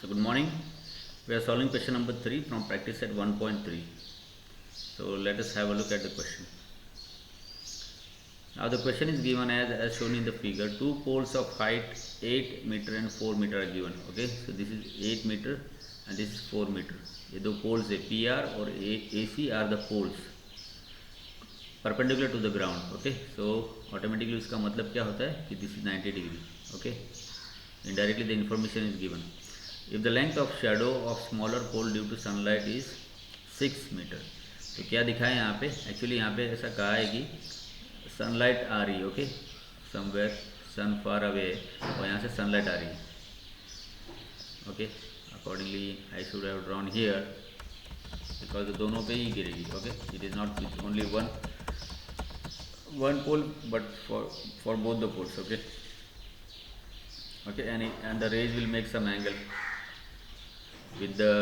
So good morning. We are solving question number 3 from practice set 1.3. So let us have a look at the question. Now the question is given as shown in the figure. Two poles of height 8 meter and 4 meter are given. Okay, so this is 8 meter and this is 4 meter. ये दो poles है PR और AC are the poles perpendicular to the ground. Okay, so automatically इसका मतलब क्या होता है कि this is 90 degree. Okay, indirectly the information is given. If the length of shadow of smaller pole due to sunlight is 6 meter, तो क्या दिखाए यहाँ पे? एक्चुअली यहाँ पे ऐसा कहा है कि सनलाइट आ रही है. Okay, somewhere sun far away और यहाँ से सनलाइट आ रही है. Okay, accordingly I should have drawn here because दोनों पे ही गिरेगी. Okay, it is not only one pole but for both the poles. Okay, okay, and the rays will make some angle with the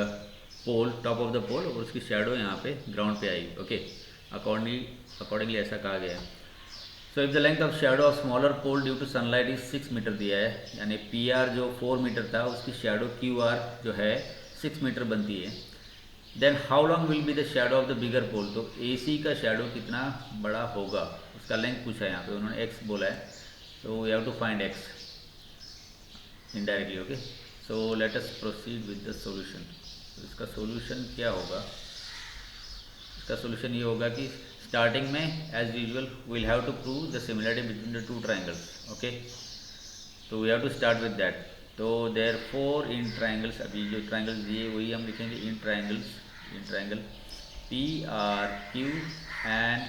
pole, top of the pole, और उसकी shadow यहाँ पे ground पे आएगी. Okay, accordingly ऐसा कहा गया है. So if the length of shadow of smaller pole due to sunlight is 6 metre दिया है, यानी PR जो 4 मीटर था उसकी shadow QR जो है 6 मीटर बनती है. Then how long will be the shadow of the bigger pole? तो AC का shadow कितना बड़ा होगा उसका लेंथ पूछा है. यहाँ पे उन्होंने X बोला है, so we have to find X indirectly. Okay, so let us proceed with the solution. तो इसका solution क्या होगा? इसका solution ये होगा कि starting में as usual we'll have to prove the similarity between the two triangles. Okay, so we have to start with that. तो therefore in triangles, अभी जो triangles दिए वही हम लिखेंगे in triangle PRQ and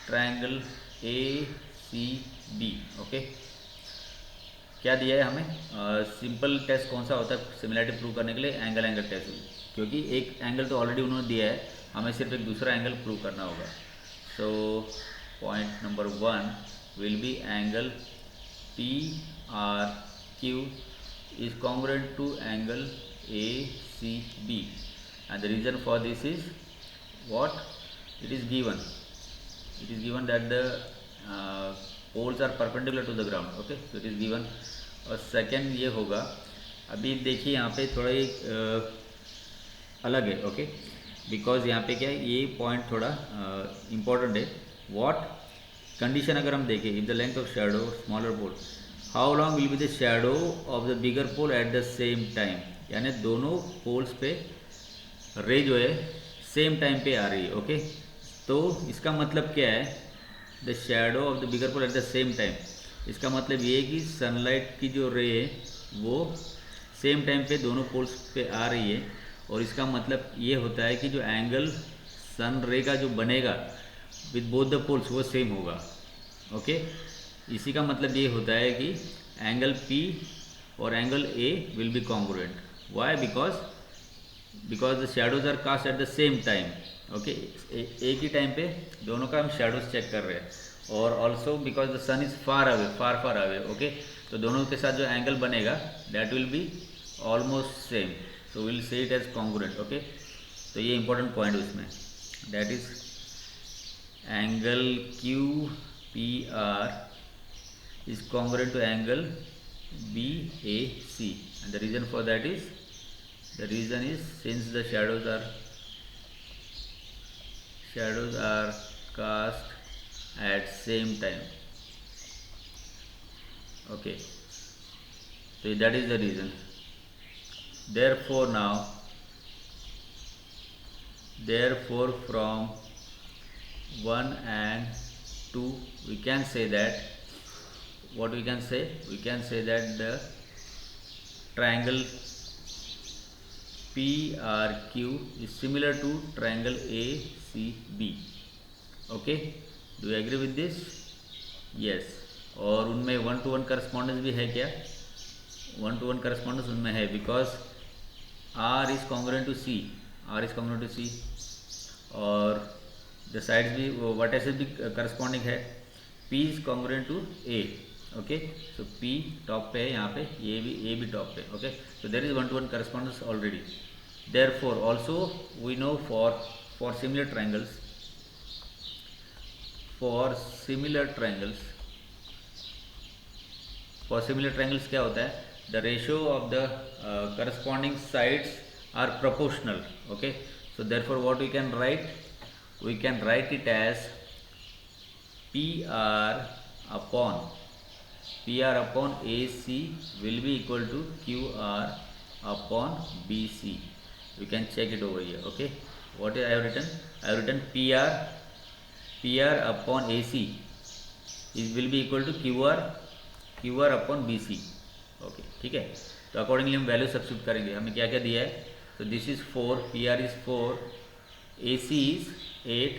triangle ACB. Okay, क्या दिया है हमें? सिंपल टेस्ट कौन सा होता है सिमिलरिटी प्रूव करने के लिए? एंगल टेस्ट, क्योंकि एक एंगल तो ऑलरेडी उन्होंने दिया है, हमें सिर्फ एक दूसरा एंगल प्रूव करना होगा. So point number 1 will be angle PRQ is congruent to angle ACB and the reason for this is what? It is given that the poles are perpendicular to the ground. Okay, so it is given. और second ये होगा, अभी देखिए यहाँ पे थोड़ा एक अलग है. ओके, बिकॉज यहाँ पे क्या है, ये पॉइंट थोड़ा इम्पोर्टेंट है. व्हाट कंडीशन अगर हम देखें, if the length of shadow smaller pole, how long will be the shadow of the bigger pole at the same time, यानी दोनों पोल्स पे रे जो है सेम टाइम पे आ रही है. ओके, तो इसका मतलब क्या है? The shadow of the bigger pole at the same time, इसका मतलब ये है कि सनलाइट की जो रे है वो सेम टाइम पे दोनों पोल्स पे आ रही है. और इसका मतलब ये होता है कि जो एंगल सन रे का जो बनेगा विद बोथ द पोल्स वो सेम होगा. ओके, इसी का मतलब ये होता है कि एंगल P और angle A will be congruent. Why? Because the shadows are cast at the same time. Okay, एक ही टाइम पे दोनों का हम शैडोज चेक कर रहे हैं. और also because the sun is far away. Okay, तो दोनों के साथ जो एंगल बनेगा that will be almost same, so will say it as congruent. Okay, तो ये इंपॉर्टेंट पॉइंट उसमें, that is angle QPR is congruent to angle BAC and the reason for that is since the shadows are cast at same time. Okay, so that is the reason. Therefore from 1 and 2 we can say that what we can say that the triangle PRQ is similar to triangle ACB. okay, do you agree with this? yes. और उनमें 1-to-1 correspondence भी है क्या? 1-to-1 correspondence उनमें है, because R is congruent to C और the sides भी vertices भी करस्पॉन्डिंग है. P is congruent to A. Okay, so P top पे है यहाँ पे, A भी टॉप पे. Okay, so there is 1-to-1 correspondence already. Therefore also we know for similar triangles for similar triangles क्या होता है? the ratio of the corresponding sides are proportional. Okay, so therefore what we can write, we can write it as PR upon AC will be equal to QR upon BC. You can check it over here. Okay, what I have written, I have written PR upon AC is will be equal to QR upon BC. Okay, ठीक है। तो accordingly हम value substitute करेंगे। हमें क्या क्या दिया है, तो this is 4, PR is 4, AC is 8,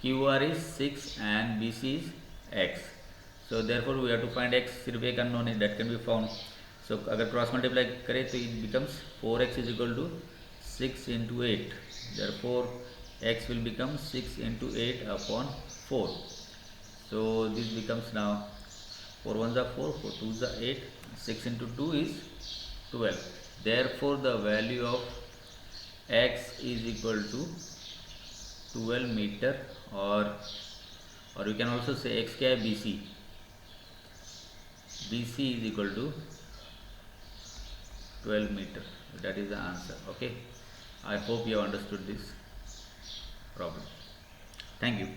QR is 6 and BC is X। So therefore we have to find X, सिर्फ एक अननोन है that can be found. So अगर क्रॉस मल्टीप्लाई करें तो it becomes 4X is equal to 6 into 8, therefore X will become 6 into 8 upon 4. So this becomes now 4 1s are 4, 4 2s are 8, 6 into 2 is 12. Therefore the value of X is equal to 12 meter, or you can also say X क्या है, BC is equal to 12 meter. That is the answer. Okay, I hope you have understood this problem. Thank you.